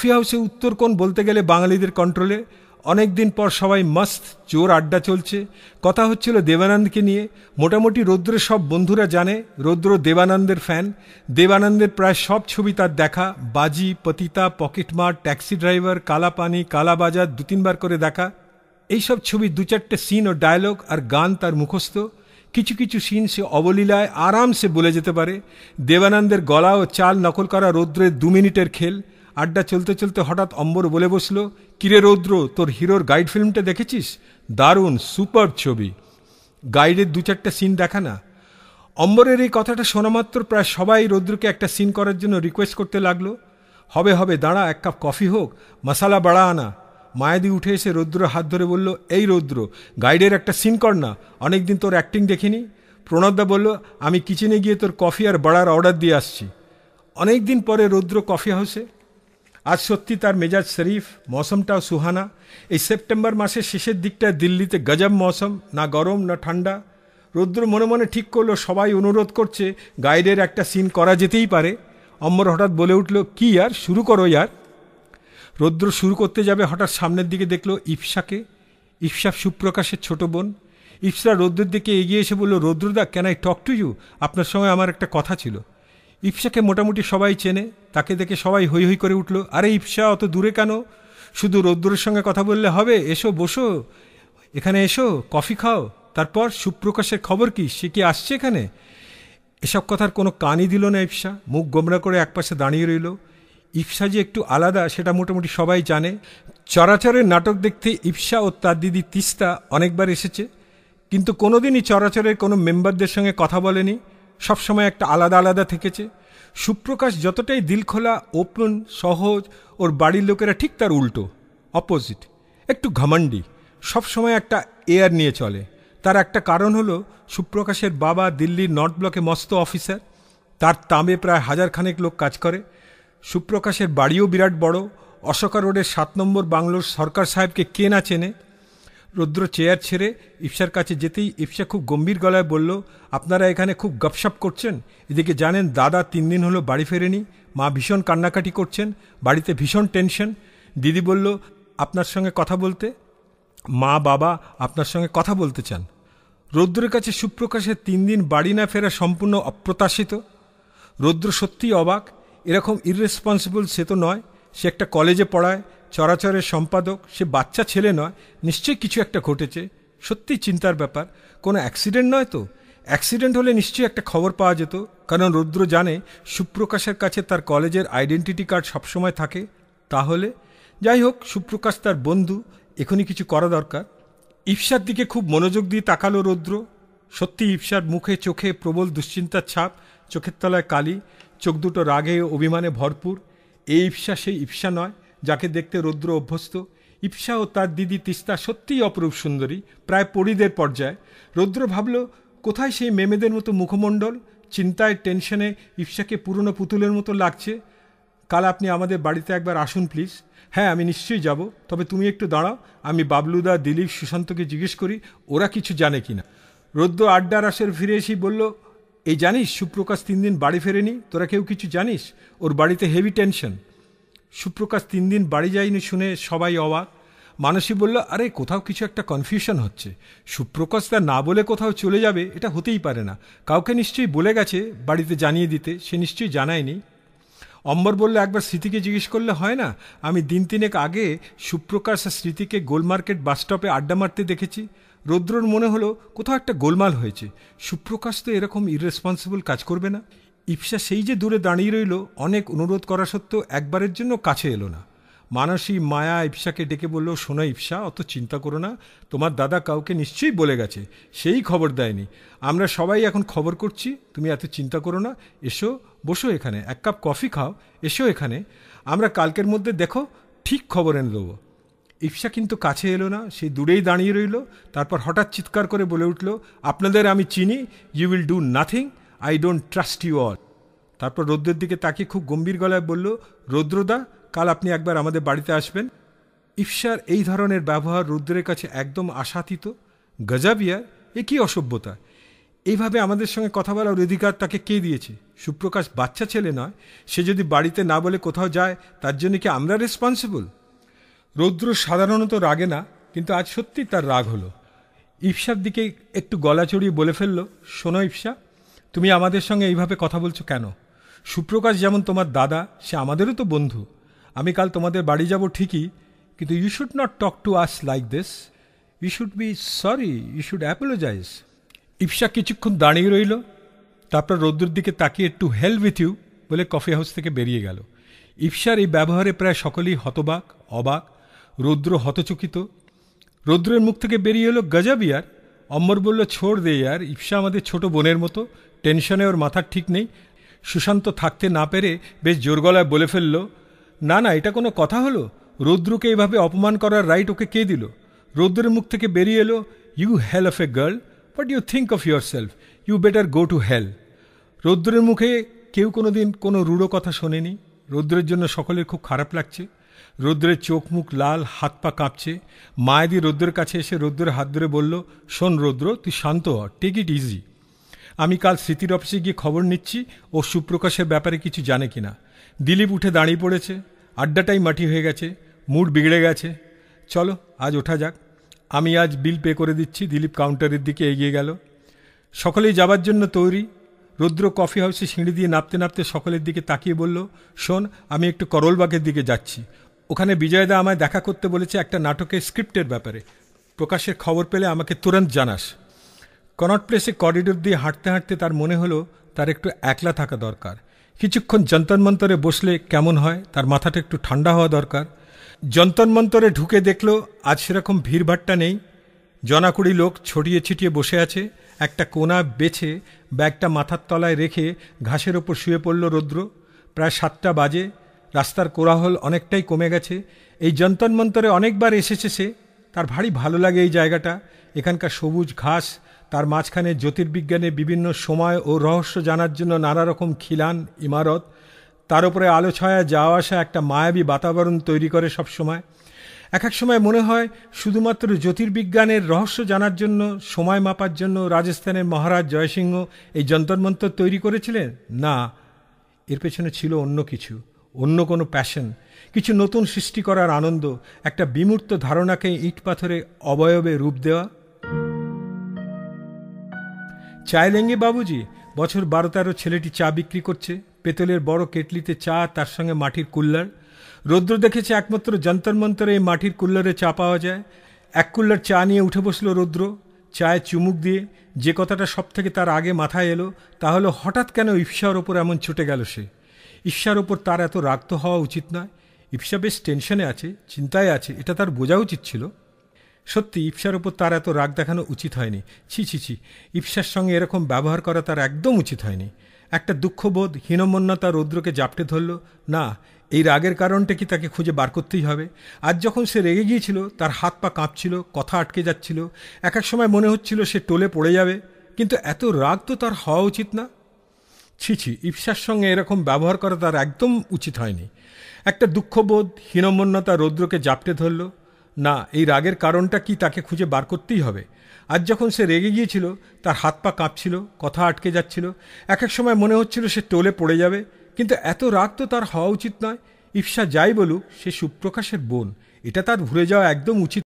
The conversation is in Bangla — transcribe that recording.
কফি হাউসে উত্তর কোণ বলতে গেলে বাঙালিদের কন্ট্রোলে। অনেক দিন পর সবাই মস্ত জোর আড্ডা চলছে। কথা হচ্ছিল দেবানন্দকে নিয়ে। মোটামুটি রৌদ্রের সব বন্ধুরা জানে রৌদ্র দেবানন্দের ফ্যান। দেবানন্দের প্রায় সব ছবি তার দেখা। বাজি, পতিতা, পকেটমার, ট্যাক্সি ড্রাইভার, কালাপানি, কালাবাজার 2-3 বার করে দেখা। এইসব ছবি 2-4টে সিন ও ডায়লগ আর গান তার মুখস্থ। কিছু কিছু সিন সে অবলীলায় আরামসে বলে যেতে পারে। দেবানন্দের গলা ও চাল নকল করা রৌদ্রের 2 মিনিটের খেল। আড্ডা চলতে চলতে হঠাৎ অম্বর বলে বসল, কিরে রৌদ্র, তোর হিরোর গাইড ফিল্মটা দেখেছিস? দারুণ, সুপার ছবি। গাইডের 2-4টে সিন দেখা না। অম্বরের এই কথাটা শোনা মাত্র প্রায় সবাই রৌদ্রকে একটা সিন করার জন্য রিকোয়েস্ট করতে লাগলো। হবে হবে, দাঁড়া, 1 কাপ কফি হোক, মশালা বাড়া আনা। মায়াদি উঠে এসে রৌদ্রের হাত ধরে বলল, এই রৌদ্র, গাইডের একটা সিন কর না, অনেকদিন তোর অ্যাক্টিং দেখিনি। প্রণবদা বলল, আমি কিচেনে গিয়ে তোর কফি আর বড়ার অর্ডার দিয়ে আসছি। অনেকদিন পরে রৌদ্র কফি হাউসে। আজ সত্যি তার মেজাজ শরীফ, মৌসুমটাও সুহানা। এই সেপ্টেম্বর মাসের শেষের দিকটায় দিল্লিতে গজব মৌসুম, না গরম না ঠান্ডা। রৌদ্র মনে মনে ঠিক করলো সবাই অনুরোধ করছে, গাইডের একটা সিন করা যেতেই পারে। অম্বর হঠাৎ বলে উঠল, কি ইয়ার, শুরু করো ইয়ার। রৌদ্র শুরু করতে যাবে, হঠাৎ সামনের দিকে দেখল ইপসাকে। ইপসা সুপ্রকাশের ছোট বোন। ইপসা রৌদ্রের দিকে এগিয়ে এসে বলল, রৌদ্রদা, can I talk to you? আপনার সঙ্গে আমার একটা কথা ছিল। ইপসাকে মোটামুটি সবাই চেনে। তাকে দেখে সবাই হৈ হৈ করে উঠল, আরে ইপসা, অত দূরে কেন? শুধু রৌদ্রের সঙ্গে কথা বললে হবে? এসো, বসো, এখানে এসো, কফি খাও। তারপর সুপ্রকাশের খবর কি? সে কি আসছে এখানে? এসব কথার কোনো কানই দিল না ইপসা। মুখ গোমরা করে একপাশে দাঁড়িয়ে রইল। ইপসা যে একটু আলাদা সেটা মোটামুটি সবাই জানে। চরাচরের নাটক দেখতে ইপসা ও তার দিদি তিস্তা অনেকবার এসেছে, কিন্তু কোনোদিনই চরাচরের কোনো মেম্বারদের সঙ্গে কথা বলেনি। সবসময় একটা আলাদা আলাদা থেকেছে। সুপ্রকাশ যতটাই দিলখোলা, ওপেন, সহজ, ওর বাড়ির লোকেরা ঠিক তার উল্টো, অপোজিট। একটু ঘমণ্ডি, সবসময় একটা এয়ার নিয়ে চলে। তার একটা কারণ হলো, সুপ্রকাশের বাবা দিল্লির নর্থ ব্লকে মস্ত অফিসার। তার তাঁবে প্রায় 1000 খানেক লোক কাজ করে। সুপ্রকাশের বাড়িও বিরাট বড়। অশোকা রোডের 7 নম্বর বাংলোর সরকার সাহেবকে কে না চেনে। রৌদ্র চেয়ার ছেড়ে ইপসার কাছে যেতেই ইপসা খুব গম্ভীর গলায় বলল, আপনারা এখানে খুব গপসপ করছেন। এদিকে জানেন দাদা 3 দিন হলো বাড়ি ফেরেনি। মা ভীষণ কান্নাকাটি করছেন, বাড়িতে ভীষণ টেনশন। দিদি বলল, আপনার সঙ্গে কথা বলতে। মা বাবা আপনার সঙ্গে কথা বলতে চান। রৌদ্রের কাছে সুপ্রকাশের 3 দিন বাড়ি না ফেরা সম্পূর্ণ অপ্রত্যাশিত। রৌদ্র সত্যিই অবাক। এরকম ইররেসপন্সিবল সে তো নয়। সে একটা কলেজে পড়ায়, চরাচরের সম্পাদক। সে বাচ্চা ছেলে নয়। নিশ্চয়ই কিছু একটা ঘটেছে। সত্যিই চিন্তার ব্যাপার। কোনো অ্যাক্সিডেন্ট নয় তো? অ্যাক্সিডেন্ট হলে নিশ্চয়ই একটা খবর পাওয়া যেত, কারণ রৌদ্র জানে সুপ্রকাশের কাছে তার কলেজের আইডেন্টিটি কার্ড সবসময় থাকে। তাহলে যাই হোক, সুপ্রকাশ তার বন্ধু, এখনই কিছু করা দরকার। ইপসার দিকে খুব মনোযোগ দিয়ে তাকালো রৌদ্র। সত্যি ইপসার মুখে চোখে প্রবল দুশ্চিন্তার ছাপ, চোখের তলায় কালি, চোখ দুটো রাগে অভিমানে ভরপুর। এই ইপসা সেই ইপসা নয় যাকে দেখতে রৌদ্র অভ্যস্ত। ইপসা ও তার দিদি তিস্তা সত্যিই অপরূপ সুন্দরী, প্রায় পরীদের পর্যায়ে। রৌদ্র ভাবল, কোথায় সেই মেমেদের মতো মুখমণ্ডল। চিন্তায় টেনশনে ইপসাকে পুরনো পুতুলের মতো লাগছে। কাল আপনি আমাদের বাড়িতে একবার আসুন প্লিজ। হ্যাঁ, আমি নিশ্চয়ই যাব, তবে তুমি একটু দাঁড়াও, আমি বাবলুদা, দিলীপ, সুশান্তকে জিজ্ঞেস করি ওরা কিছু জানে কিনা। রৌদ্র আড্ডার আসর ফিরে এসেই বলল, এই জানিস সুপ্রকাশ 3 দিন বাড়ি ফেরেনি? তোরা কেউ কিছু জানিস? ওর বাড়িতে হেভি টেনশন। সুপ্রকাশ 3 দিন বাড়ি যায়নি শুনে সবাই অবাক। মানসী বলল, আরে কোথাও কিছু একটা কনফিউশন হচ্ছে। সুপ্রকাশ তা না বলে কোথাও চলে যাবে এটা হতেই পারে না। কাউকে নিশ্চয়ই বলে গেছে বাড়িতে জানিয়ে দিতে, সে নিশ্চয়ই জানায়নি। অম্বর বলল, একবার স্মৃতিকে জিজ্ঞেস করলে হয় না? আমি দিন 3 আগে সুপ্রকাশ আর স্মৃতিকে গোলমার্কেট বাসস্টপে আড্ডা মারতে দেখেছি। রৌদ্রর মনে হলো কোথাও একটা গোলমাল হয়েছে। সুপ্রকাশ তো এরকম ইররেসপন্সিবল কাজ করবে না। ইপসা সেই যে দূরে দাঁড়িয়ে রইল, অনেক অনুরোধ করা সত্ত্বেও একবারের জন্য কাছে এলো না। মানসী মায়া ইপসাকে ডেকে বলল, শোনো ইপসা, অত চিন্তা করো না, তোমার দাদা কাউকে নিশ্চয়ই বলে গেছে, সেই খবর দেয়নি। আমরা সবাই এখন খবর করছি, তুমি এত চিন্তা করো না। এসো, বসো এখানে, 1 কাপ কফি খাও, এসো এখানে। আমরা কালকের মধ্যে দেখো ঠিক খবর এনে দেবো। ইপসা কিন্তু কাছে এলো না, সেই দূরেই দাঁড়িয়ে রইল। তারপর হঠাৎ চিৎকার করে বলে উঠল, আপনাদের আমি চিনি, you will do nothing, I don't trust you all. তারপর রৌদ্রের দিকে তাকিয়ে খুব গম্ভীর গলায় বলল, রৌদ্রদা, কাল আপনি একবার আমাদের বাড়িতে আসবেন। ইপসার এই ধরনের ব্যবহার রৌদ্রের কাছে একদম আশাতীত। গজব ইয়ার, এ কী অসভ্যতা! এইভাবে আমাদের সঙ্গে কথা বলার অধিকার তাকে কে দিয়েছে? সুপ্রকাশ বাচ্চা ছেলে নয়, সে যদি বাড়িতে না বলে কোথাও যায় তার জন্য কি আমরা রেসপন্সিবল? রৌদ্র সাধারণত রাগে না, কিন্তু আজ সত্যি তার রাগ হলো। ইপসার দিকে একটু গলা চড়িয়ে বলে ফেলল, শোনো ইপসা, তুমি আমাদের সঙ্গে এইভাবে কথা বলছো কেন? সুপ্রকাশ যেমন তোমার দাদা, সে আমাদেরও তো বন্ধু। আমি কাল তোমাদের বাড়ি যাব ঠিকই, কিন্তু you should not talk to us like this. You should be sorry, you should apologise. Ipsa কিছুক্ষণ দাঁড়িয়ে রইল, তারপর রৌদ্রের দিকে তাকিয়ে একটু হেল উইথ ইউ বলে কফি হাউস থেকে বেরিয়ে গেল। ইপসার এই ব্যবহারে প্রায় সকলেই হতবাক, অবাক। রৌদ্র হতচকিত। রৌদ্রের মুখ থেকে বেরিয়ে এলো, গজব ইয়ার। অম্বর বলল, ছোড় দে ইয়ার, ইপসা আমাদের ছোট বোনের মতো, টেনশনে ওর মাথার ঠিক নেই। সুশান্ত থাকতে না পেরে বেশ জোর গলায় বলে ফেলল, না না, এটা কোনো কথা হলো? রৌদ্রকে এইভাবে অপমান করার রাইট ওকে কে দিল? রৌদ্রের মুখ থেকে বেরিয়ে এলো, you hell of a girl, what you think of yourself? You better go to hell. রৌদ্রের মুখে কেউ কোনোদিন কোনো রূঢ় কথা শোনেনি। রৌদ্রের জন্য সকলের খুব খারাপ লাগছে। রৌদ্রের চোখ মুখ লাল, হাত পা কাঁপছে। মায়াদি রৌদ্রের কাছে এসে রৌদ্রের হাত ধরে বলল, শোন রৌদ্র, তুই শান্ত হ, টেক ইট ইজি। আমি কাল স্মৃতির অফিসে গিয়ে খবর নিচ্ছি ও সুপ্রকাশের ব্যাপারে কিছু জানে কিনা। দিলীপ উঠে দাঁড়িয়ে পড়েছে, আড্ডাটাই মাটি হয়ে গেছে, মুড বিগড়ে গেছে। চলো আজ ওঠা যাক, আমি আজ বিল পে করে দিচ্ছি। দিলীপ কাউন্টারের দিকে এগিয়ে গেল। সকলেই যাবার জন্য তৈরি। রৌদ্র কফি হাউসে সিঁড়ি দিয়ে নামতে নামতে সকলের দিকে তাকিয়ে বলল, শোন, আমি একটু করলবাগের দিকে যাচ্ছি। ওখানে বিজয়দা আমায় দেখা করতে বলেছে একটা নাটকের স্ক্রিপ্টের ব্যাপারে। প্রকাশের খবর পেলে আমাকে তুরন্ত জানাস। কনট প্লেসে করিডোর দিয়ে হাঁটতে হাঁটতে তার মনে হলো তার একটু একলা থাকা দরকার। কিছুক্ষণ যন্তর মন্তরে বসলে কেমন হয়, তার মাথাটা একটু ঠান্ডা হওয়া দরকার। যন্তর মন্তরে ঢুকে দেখল আজ সেরকম ভিড়ভাট্টা নেই। জনাকুড়ি লোক ছড়িয়ে ছিটিয়ে বসে আছে। একটা কোণা বেছে ব্যাগটা মাথার তলায় রেখে ঘাসের ওপর শুয়ে পড়ল রৌদ্র। প্রায় 7টা বাজে। রাস্তার কোলাহল অনেকটাই কমে গেছে। এই যন্তর মন্তরে অনেকবার এসেছে সে। তার ভারী ভালো লাগে এই জায়গাটা। এখানকার সবুজ ঘাস, তার মাঝখানে জ্যোতির্বিজ্ঞানের বিভিন্ন সময় ও রহস্য জানার জন্য নানা রকম খিলান ইমারত, তার উপরে আলো ছায়া যাওয়া আসা একটা মায়াবী বাতাবরণ তৈরি করে সব সময়। এক এক সময় মনে হয় শুধুমাত্র জ্যোতির্বিজ্ঞানের রহস্য জানার জন্য, সময় মাপার জন্য রাজস্থানের মহারাজ জয়সিংহ এই যন্তর মন্তর তৈরি করেছিলেন। না, এর পেছনে ছিল অন্য কিছু, অন্য কোনো প্যাশন, কিছু নতুন সৃষ্টি করার আনন্দ, একটা বিমূর্ত ধারণাকে ইট পাথরে অবয়বে রূপ দেওয়া। চায় লেঙ্গে বাবুজি? বছর 12-13 ছেলেটি চা বিক্রি করছে। পেতলের বড় কেটলিতে চা, তার সঙ্গে মাটির কুল্লার। রৌদ্র দেখেছে একমাত্র যন্তর মন্তরে এই মাটির কুল্লারে চা পাওয়া যায়। এক কুল্লার চা নিয়ে উঠে বসল রৌদ্র, চায়ে চুমুক দিয়ে। যে কথাটা সব থেকে তার আগে মাথায় এলো তা হলো, হঠাৎ কেন ইপসার ওপর এমন ছুটে গেল সে? ইপসার ওপর তার এত রাগ তো হওয়া উচিত নয়। ইপসা বেশ টেনশনে আছে, চিন্তায় আছে, এটা তার বোঝা উচিত ছিল। সত্যি ইপসার ওপর তার এত রাগ দেখানো উচিত হয়নি। ছি ছি ছি, ইপসার সঙ্গে এরকম ব্যবহার করা তার একদম উচিত হয়নি। একটা দুঃখবোধ, হীনমন্যতা রৌদ্রকে জাপটে ধরল। না, এই রাগের কারণটা কি তাকে খুঁজে বার করতেই হবে। আজ যখন সে রেগে গিয়েছিল, তার হাত পা কাঁপছিল, কথা আটকে যাচ্ছিল। এক এক সময় মনে হচ্ছিল সে টলে পড়ে যাবে। কিন্তু এত রাগ তো তার হওয়া উচিত না। ছি ছি, ইপসার সঙ্গে এরকম ব্যবহার করা তার একদম উচিত হয়নি। একটা দুঃখবোধ, হীনমন্যতা রৌদ্রকে জাপটে ধরল। না, এই রাগের কারণটা কি তাকে খুঁজে বার করতেই হবে। আজ যখন সে রেগে গিয়েছিল, তার হাত পা কাঁপছিল, কথা আটকে যাচ্ছিল। এক এক সময় মনে হচ্ছিল সে টলে পড়ে যাবে। কিন্তু এত রাগ তো তার হওয়া উচিত নয়। ইপসা যাই বলুক, সে সুপ্রকাশের বোন, এটা তার ভুলে যাওয়া একদম উচিত